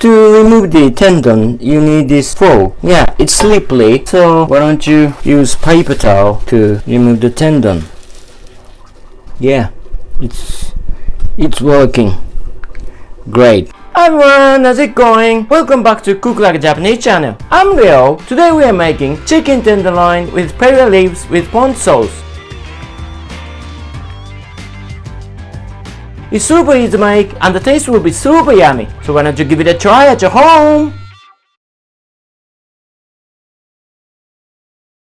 To remove the tendon, you need this fork. Yeah, it's slippery, so why don't you use paper towel to remove the tendon? Yeah, it's working. Great. Hi everyone, how's it going? Welcome back to Cook Like a Japanese channel. I'm Leo. Today we are making chicken tenderloin with perilla leaves with pond sauce. It's super easy to make and the taste will be super yummy. So why don't you give it a try at your home?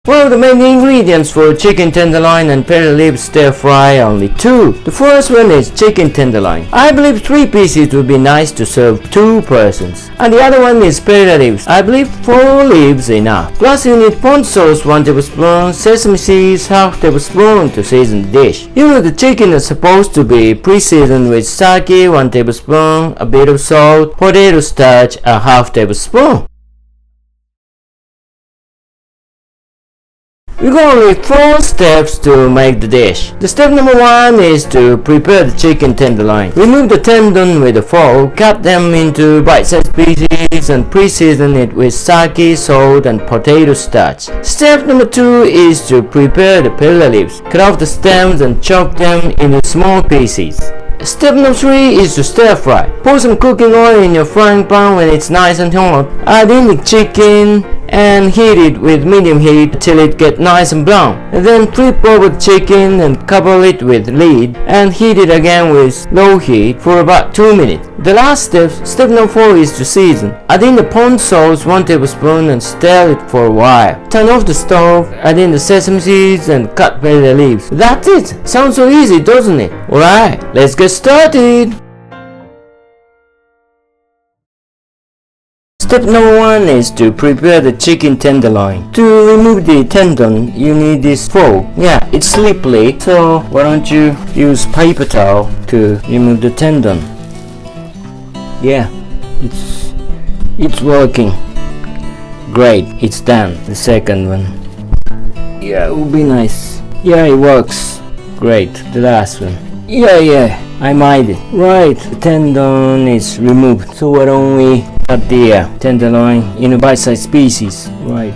Well, the main ingredients for chicken tenderloin and perilla leaves stir fry are only two. The first one is chicken tenderloin. I believe 3 pieces would be nice to serve 2 persons. And the other one is perilla leaves. I believe 4 leaves enough. Plus you need pond sauce 1 tablespoon, sesame seeds half tablespoon to season the dish. You know the chicken is supposed to be pre-seasoned with sake 1 tablespoon, a bit of salt, potato starch a half tablespoon. We got only 4 steps to make the dish. The step number 1 is to prepare the chicken tenderloin. Remove the tendon with a fork, cut them into bite-sized pieces and pre-season it with sake, salt and potato starch. Step number 2 is to prepare the perilla leaves. Cut off the stems and chop them into small pieces. Step number 3 is to stir fry. Pour some cooking oil in your frying pan when it's nice and hot. Add in the chicken and heat it with medium heat till it gets nice and brown. And then flip over the chicken and cover it with lid and heat it again with low heat for about 2 minutes. The last step number 4 is to season. Add in the pond sauce 1 tablespoon and stir it for a while. Turn off the stove, add in the sesame seeds and cut perilla leaves. That's it! Sounds so easy, doesn't it? Alright, let's get started! Step number 1 is to prepare the chicken tenderloin. To remove the tendon, you need this fork. Yeah, it's slippery, so why don't you use paper towel to remove the tendon? Yeah, it's working. Great, it's done. The second one. Yeah, it would be nice. Yeah, it works. Great, the last one. Yeah, I made it. Right, the tendon is removed. So why don't we cut the tenderloin in a bite-sized pieces? Right.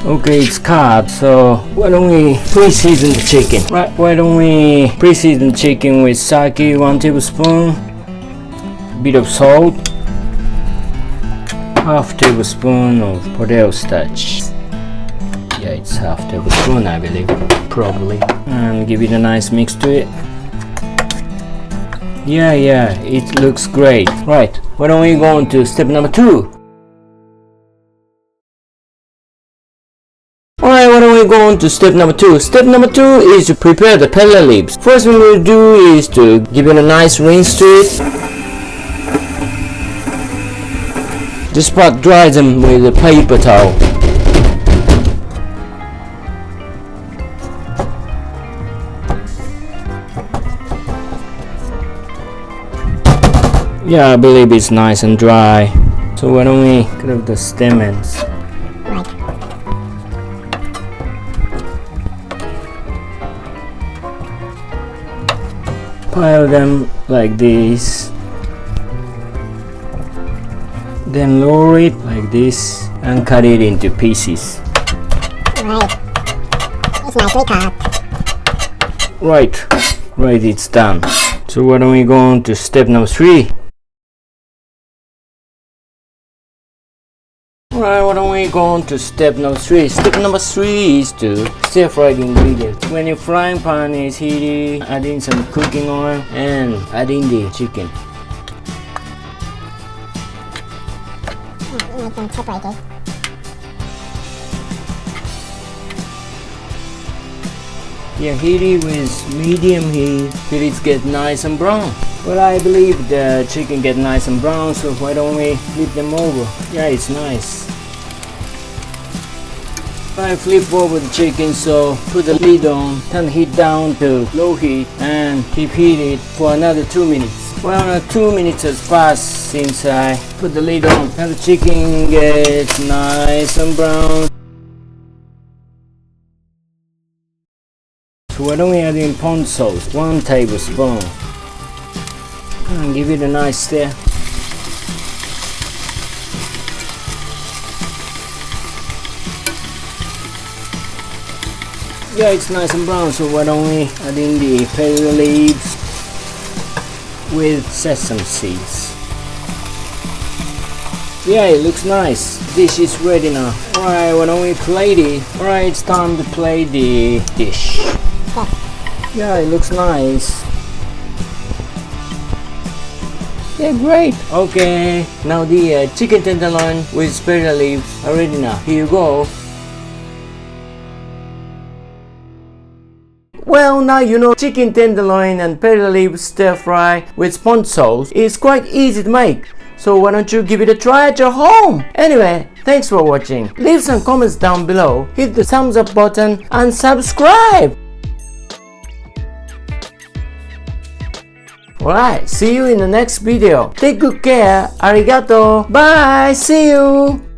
Okay, it's cut, so why don't we pre-season the chicken? Right, why don't we pre-season chicken with sake 1 tablespoon, a bit of salt, half tablespoon of potato starch. Yeah, it's half tablespoon I believe, probably. And give it a nice mix to it. Yeah, it looks great. Right, why don't we go on to step number 2? Alright, why don't we go on to step number 2? Step number 2 is to prepare the perilla leaves. First thing we'll do is to give it a nice rinse to it. Just pat dry them with a paper towel. Yeah, I believe it's nice and dry. So why don't we cut off the stem ends? Pile them like this, then lower it like this and cut it into pieces. Right, it's nicely cut. Right, it's done. So why don't we go on to step number 3? Alright, why don't we go on to step number 3? Step number 3 is to stir fry the ingredients. When your frying pan is heated, add in some cooking oil and add in the chicken. Make them separated. Yeah, heat it with medium heat till it gets nice and brown. Well, I believe the chicken get nice and brown, so why don't we flip them over? Yeah, it's nice. I flip over the chicken, so put the lid on, turn the heat down to low heat and keep heating for another 2 minutes. Well, 2 minutes has passed since I put the lid on. Now the chicken gets nice and brown. So why don't we add in pond sauce? 1 tablespoon. And give it a nice stir. Yeah, it's nice and brown, so why don't we add in the perilla leaves with sesame seeds. Yeah, it looks nice. Dish is ready now. Alright, why don't we plate it? Alright, it's time to plate the dish. Yeah, it looks nice. Yeah, great. Okay, now the chicken tenderloin with perilla leaves are ready now. Here you go. Well, now you know chicken tenderloin and perilla leaf stir fry with sponge sauce is quite easy to make. So why don't you give it a try at your home? Anyway, thanks for watching. Leave some comments down below, hit the thumbs up button and subscribe. Alright, see you in the next video. Take good care. Arigato. Bye. See you.